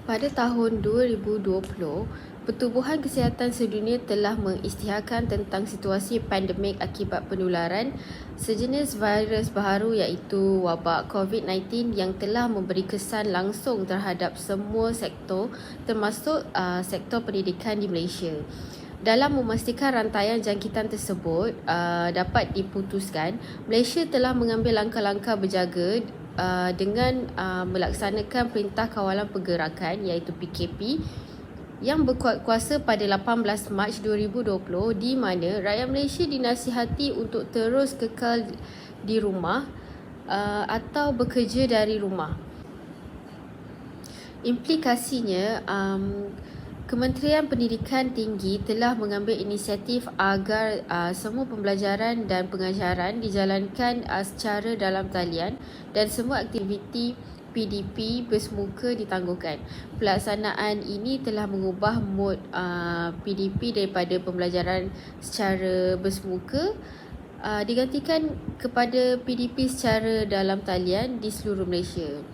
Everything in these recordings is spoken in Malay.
Pada tahun 2020, Pertubuhan Kesihatan Sedunia telah mengisytiharkan tentang situasi pandemik akibat penularan sejenis virus baharu iaitu wabak COVID-19 yang telah memberi kesan langsung terhadap semua sektor termasuk sektor pendidikan di Malaysia. Dalam memastikan rantaian jangkitan tersebut dapat diputuskan, Malaysia telah mengambil langkah-langkah berjaga dengan melaksanakan Perintah Kawalan Pergerakan iaitu PKP yang berkuat kuasa pada 18 Mac 2020 di mana rakyat Malaysia dinasihati untuk terus kekal di rumah atau bekerja dari rumah. Implikasinya, Kementerian Pendidikan Tinggi telah mengambil inisiatif agar semua pembelajaran dan pengajaran dijalankan secara dalam talian dan semua aktiviti PDP bersemuka ditangguhkan. Pelaksanaan ini telah mengubah mod PDP daripada pembelajaran secara bersemuka digantikan kepada PDP secara dalam talian di seluruh Malaysia.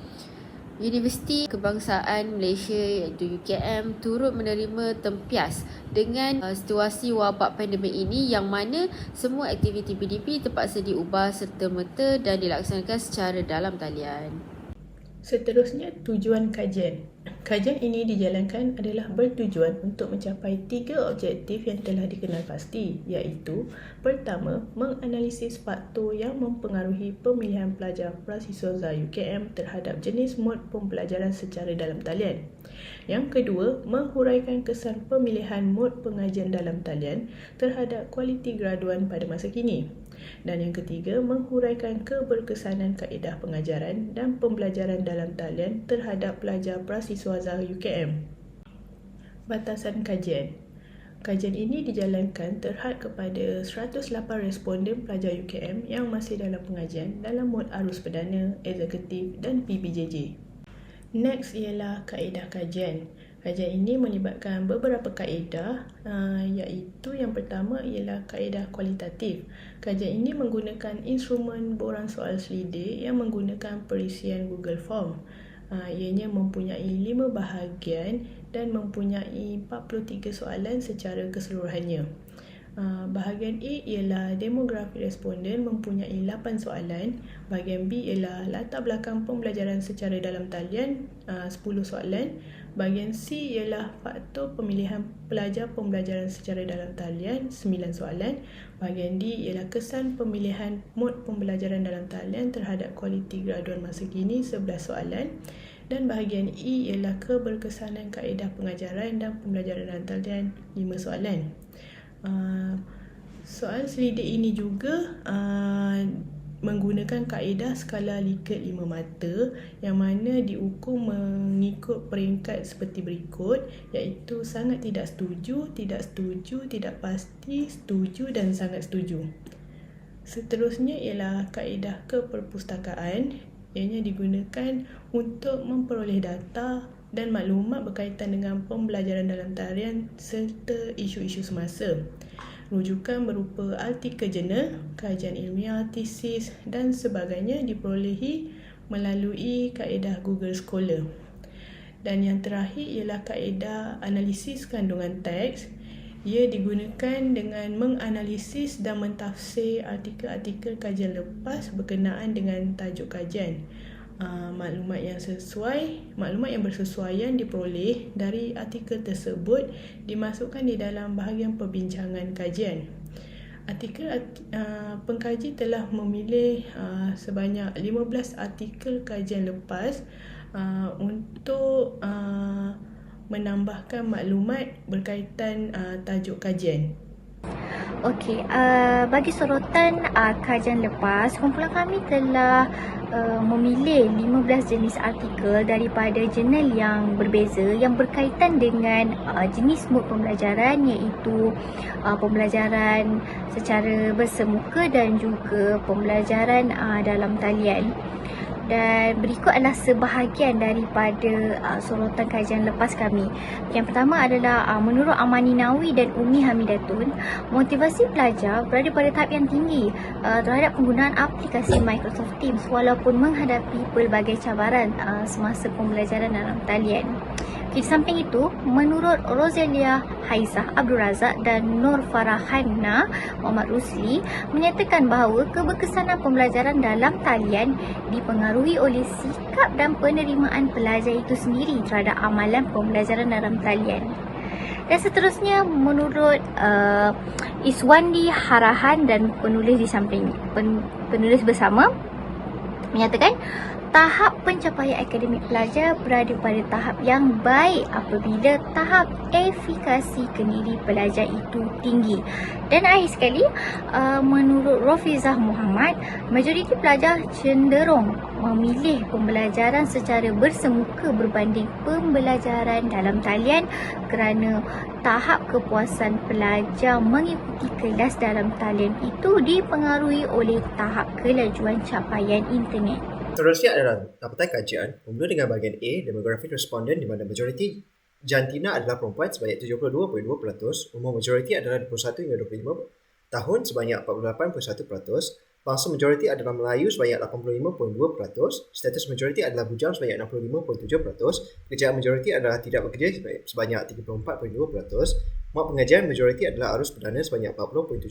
Universiti Kebangsaan Malaysia iaitu UKM turut menerima tempias dengan situasi wabak pandemik ini yang mana semua aktiviti PDP terpaksa diubah serta-merta dan dilaksanakan secara dalam talian. Seterusnya, tujuan kajian. Kajian ini dijalankan adalah bertujuan untuk mencapai 3 objektif yang telah dikenal pasti, iaitu pertama, menganalisis faktor yang mempengaruhi pemilihan pelajar prasiswa UKM terhadap jenis mod pembelajaran secara dalam talian. Yang kedua, menghuraikan kesan pemilihan mod pengajian dalam talian terhadap kualiti graduan pada masa kini. Dan yang ketiga, menghuraikan keberkesanan kaedah pengajaran dan pembelajaran dalam talian terhadap pelajar prasiswa UKM. Batasan kajian. Kajian ini dijalankan terhad kepada 108 responden pelajar UKM yang masih dalam pengajian dalam mod arus perdana, eksekutif dan PBJJ. Next ialah kaedah kajian. Kajian ini melibatkan beberapa kaedah iaitu yang pertama ialah kaedah kualitatif. Kajian ini menggunakan instrumen borang soal selidik yang menggunakan perisian Google Form. Ianya mempunyai 5 bahagian dan mempunyai 43 soalan secara keseluruhannya. Bahagian A ialah demografi responden mempunyai 8 soalan. Bahagian B ialah latar belakang pembelajaran secara dalam talian 10 soalan. Bahagian C ialah faktor pemilihan pelajar pembelajaran secara dalam talian 9 soalan. Bahagian D ialah kesan pemilihan mod pembelajaran dalam talian terhadap kualiti graduan masa kini 11 soalan. Dan bahagian E ialah keberkesanan kaedah pengajaran dan pembelajaran dalam talian 5 soalan. Soal selidik ini juga menggunakan kaedah skala Likert 5 mata yang mana diukur mengikut peringkat seperti berikut, iaitu sangat tidak setuju, tidak pasti, setuju dan sangat setuju. Seterusnya ialah kaedah keperpustakaan. Ianya digunakan untuk memperoleh data dan maklumat berkaitan dengan pembelajaran dalam talian serta isu-isu semasa. Rujukan berupa artikel jurnal, kajian ilmiah, tesis dan sebagainya diperolehi melalui kaedah Google Scholar. Dan yang terakhir ialah kaedah analisis kandungan teks. Ia digunakan dengan menganalisis dan mentafsir artikel-artikel kajian lepas berkenaan dengan tajuk kajian. Maklumat yang bersesuaian diperoleh dari artikel tersebut dimasukkan di dalam bahagian perbincangan kajian. Pengkaji telah memilih sebanyak 15 artikel kajian lepas untuk menambahkan maklumat berkaitan tajuk kajian. Okey, bagi sorotan kajian lepas, kumpulan kami telah memilih 15 jenis artikel daripada jurnal yang berbeza yang berkaitan dengan jenis mod pembelajaran iaitu pembelajaran secara bersemuka dan juga pembelajaran dalam talian. Dan berikut adalah sebahagian daripada sorotan kajian lepas kami. Yang pertama adalah menurut Amani Nawi dan Umi Hamidatun, motivasi pelajar berada pada tahap yang tinggi terhadap penggunaan aplikasi Microsoft Teams walaupun menghadapi pelbagai cabaran semasa pembelajaran dalam talian. Di samping itu, menurut Roselia Haizah Abdul Razak dan Nur Farahana Muhammad Rusli menyatakan bahawa keberkesanan pembelajaran dalam talian dipengaruhi oleh sikap dan penerimaan pelajar itu sendiri terhadap amalan pembelajaran dalam talian. Dan seterusnya, menurut Iswandi Harahan dan penulis di samping penulis bersama menyatakan tahap pencapaian akademik pelajar berada pada tahap yang baik apabila tahap efikasi kendiri pelajar itu tinggi. Dan akhir sekali, menurut Rafizah Muhammad, majoriti pelajar cenderung memilih pembelajaran secara bersemuka berbanding pembelajaran dalam talian kerana tahap kepuasan pelajar mengikuti kelas dalam talian itu dipengaruhi oleh tahap kelajuan capaian internet. Seterusnya adalah dapatan kajian bermula dengan bahagian A, demografik responden di mana majoriti jantina adalah perempuan sebanyak 72.2%, umur majoriti adalah 21 hingga 25 tahun sebanyak 48.1%, bangsa majoriti adalah Melayu sebanyak 85.2%, status majoriti adalah bujang sebanyak 65.7%, pekerjaan majoriti adalah tidak bekerja sebanyak 34.2%, mak pengajian majoriti adalah arus perdana sebanyak 40.7%,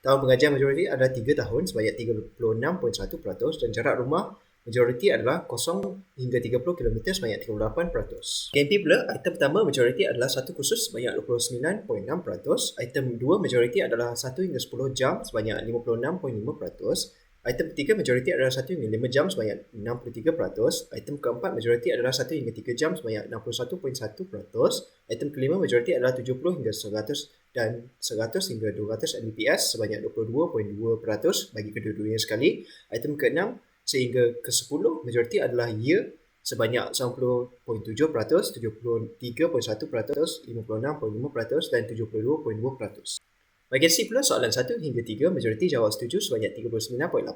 tahun pengajian majoriti adalah 3 tahun sebanyak 36.1% dan jarak rumah majoriti adalah 0 hingga 30 km sebanyak 38%. KMP pula, item pertama majoriti adalah 1 kursus sebanyak 29.6%, item 2 majoriti adalah 1 hingga 10 jam sebanyak 56.5%, item ketiga majoriti adalah 1 hingga 5 jam sebanyak 63%, item keempat majoriti adalah 1 hingga 3 jam sebanyak 61.1%, item kelima majoriti adalah 70 hingga 100 dan 100 hingga 200 Mbps sebanyak 22.2% bagi kedua-duanya sekali, item keenam sehingga ke-10 majoriti adalah ya sebanyak 90.7%, 73.1%, 56.5% dan 72.2%. Bahagian C pula soalan 1 hingga 3 majoriti jawab setuju sebanyak 39.8%,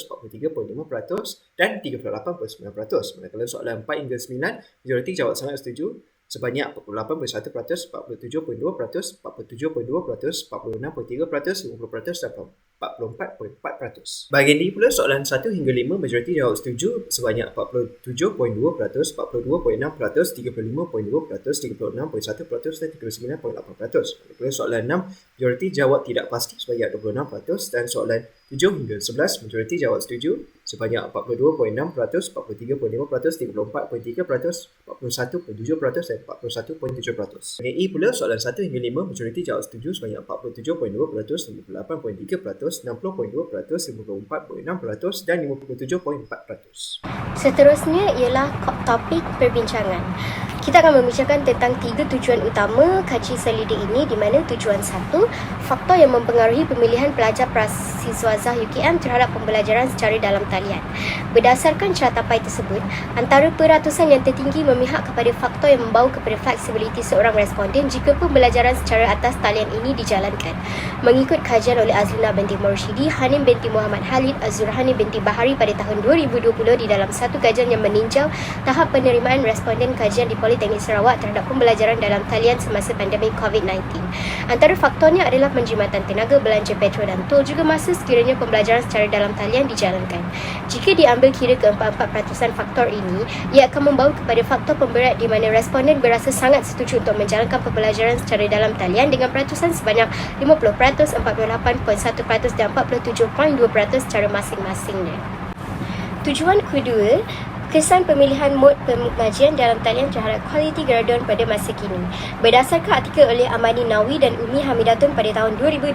43.5% dan 38.9%. Manakala soalan 4 hingga 9 majoriti jawab sangat setuju sebanyak 48.1%, 47.2%, 47.2%, 46.3%, 50% dan 44.4%. Bahagian D pula soalan 1 hingga 5 majoriti jawab setuju sebanyak 47.2%, 42.6%, 35.2%, 36.1% dan 39.8%. Manakala soalan 6 majoriti jawab tidak pasti sebanyak 26% dan soalan 7 hingga 11 majoriti jawab setuju sebanyak 42.6%, 43.5%, 34.3%, 41.7% dan 41.7%. Bahagian E pula soalan 1 hingga 5 majoriti jawab setuju sebanyak 47.2%, 58.3%, 60.2%, 54.6% dan 57.4%. Seterusnya ialah topik perbincangan. Kita akan membincangkan tentang 3 tujuan utama kaji selidik ini, di mana tujuan 1, faktor yang mempengaruhi pemilihan pelajar prasiswazah UKM terhadap pembelajaran secara dalam talian. Berdasarkan caratapai tersebut, antara peratusan yang tertinggi memihak kepada faktor yang membawa kepada fleksibiliti seorang responden jika pembelajaran secara atas talian ini dijalankan. Mengikut kajian oleh Azlina binti Mursyidi, Hanim binti Muhammad Khalid, Azurhani binti Bahari pada tahun 2020 di dalam satu kajian yang meninjau tahap penerimaan responden kajian di Politeknik Sarawak terhadap pembelajaran dalam talian semasa pandemik COVID-19. Antara faktornya adalah penjimatan tenaga, belanja petrol dan tol, juga masa sekiranya pembelajaran secara dalam talian dijalankan. Jika diambil kira ke-44% faktor ini, ia akan membawa kepada faktor pemberat di mana responden berasa sangat setuju untuk menjalankan pembelajaran secara dalam talian dengan peratusan sebanyak 50%, 48.1% dan 47.2% secara masing-masingnya. Tujuan kedua, kesan pemilihan mod pengajian dalam talian terhadap kualiti graduan pada masa kini. Berdasarkan artikel oleh Amani Nawi dan Umi Hamidatun pada tahun 2020,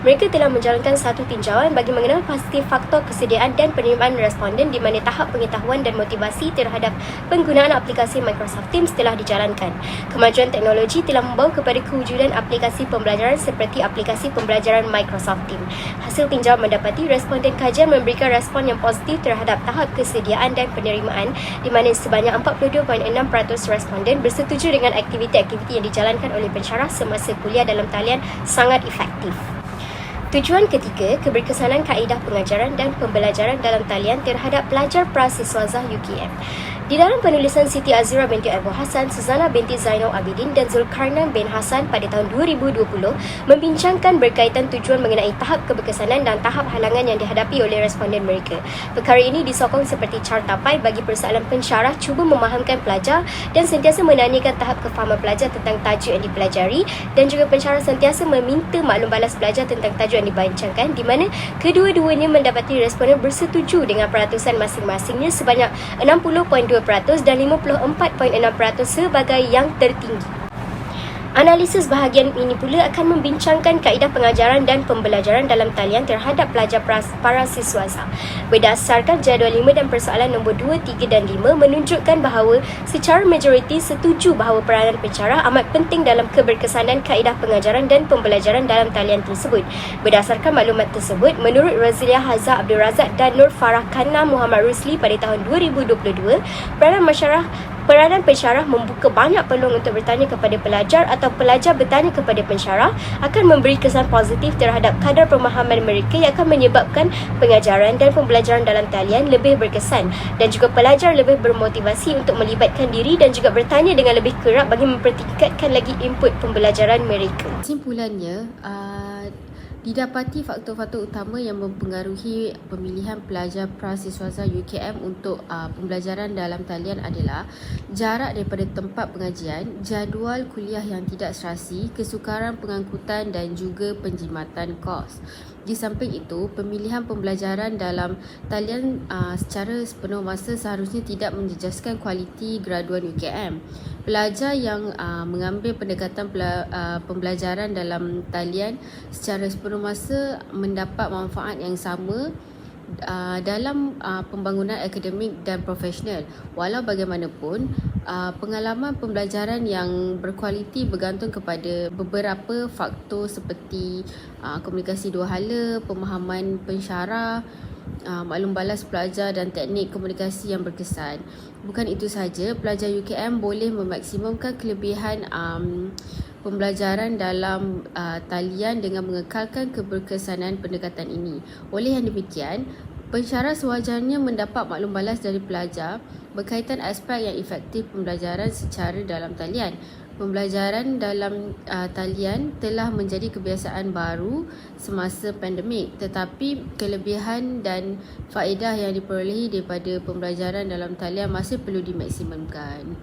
mereka telah menjalankan satu tinjauan bagi mengenal pasti faktor kesediaan dan penerimaan responden di mana tahap pengetahuan dan motivasi terhadap penggunaan aplikasi Microsoft Teams telah dijalankan. Kemajuan teknologi telah membawa kepada kewujudan aplikasi pembelajaran seperti aplikasi pembelajaran Microsoft Teams. Hasil tinjauan mendapati responden kajian memberikan respon yang positif terhadap tahap kesediaan dan penerimaan, di mana sebanyak 42.6% responden bersetuju dengan aktiviti-aktiviti yang dijalankan oleh pensyarah semasa kuliah dalam talian sangat efektif. Tujuan ketiga, keberkesanan kaedah pengajaran dan pembelajaran dalam talian terhadap pelajar prasiswazah UKM. Di dalam penulisan Siti Azira binti Abu Hassan, Suzana binti Zainal Abidin dan Zulkarnain bin Hassan pada tahun 2020 membincangkan berkaitan tujuan mengenai tahap keberkesanan dan tahap halangan yang dihadapi oleh responden mereka. Perkara ini disokong seperti cartapai bagi persoalan pensyarah cuba memahamkan pelajar dan sentiasa menanyakan tahap kefahaman pelajar tentang tajuk yang dipelajari, dan juga pensyarah sentiasa meminta maklum balas pelajar tentang tajuk yang dibincangkan, di mana kedua-duanya mendapati responden bersetuju dengan peratusan masing-masingnya sebanyak 60.2% dan 54.6% sebagai yang tertinggi. Analisis bahagian ini pula akan membincangkan kaedah pengajaran dan pembelajaran dalam talian terhadap pelajar para siswazah. Berdasarkan jadual 5 dan persoalan nombor 2, 3 dan 5 menunjukkan bahawa secara majoriti setuju bahawa peranan pensyarah amat penting dalam keberkesanan kaedah pengajaran dan pembelajaran dalam talian tersebut. Berdasarkan maklumat tersebut, menurut Razilia Hazza Abdul Razak dan Nur Farah Kana Muhammad Rusli pada tahun 2022, peranan pensyarah membuka banyak peluang untuk bertanya kepada pelajar atau pelajar bertanya kepada pensyarah akan memberi kesan positif terhadap kadar pemahaman mereka yang akan menyebabkan pengajaran dan pembelajaran dalam talian lebih berkesan, dan juga pelajar lebih bermotivasi untuk melibatkan diri dan juga bertanya dengan lebih kerap bagi mempertingkatkan lagi input pembelajaran mereka. Kesimpulannya, didapati faktor-faktor utama yang mempengaruhi pemilihan pelajar prasiswazah UKM untuk pembelajaran dalam talian adalah jarak daripada tempat pengajian, jadual kuliah yang tidak serasi, kesukaran pengangkutan dan juga penjimatan kos. Di samping itu, pemilihan pembelajaran dalam talian secara sepenuh masa seharusnya tidak menjejaskan kualiti graduan UKM. Pelajar yang mengambil pendekatan pembelajaran dalam talian secara sepenuh masa mendapat manfaat yang sama dalam pembangunan akademik dan profesional. Walau bagaimanapun, pengalaman pembelajaran yang berkualiti bergantung kepada beberapa faktor seperti komunikasi dua hala, pemahaman pensyarah, maklum balas pelajar dan teknik komunikasi yang berkesan. Bukan itu sahaja, pelajar UKM boleh memaksimumkan kelebihan pembelajaran dalam talian dengan mengekalkan keberkesanan pendekatan ini. Oleh yang demikian, pensyarah sewajarnya mendapat maklum balas dari pelajar berkaitan aspek yang efektif pembelajaran secara dalam talian. Pembelajaran dalam talian telah menjadi kebiasaan baru semasa pandemik, tetapi kelebihan dan faedah yang diperolehi daripada pembelajaran dalam talian masih perlu dimaksimumkan.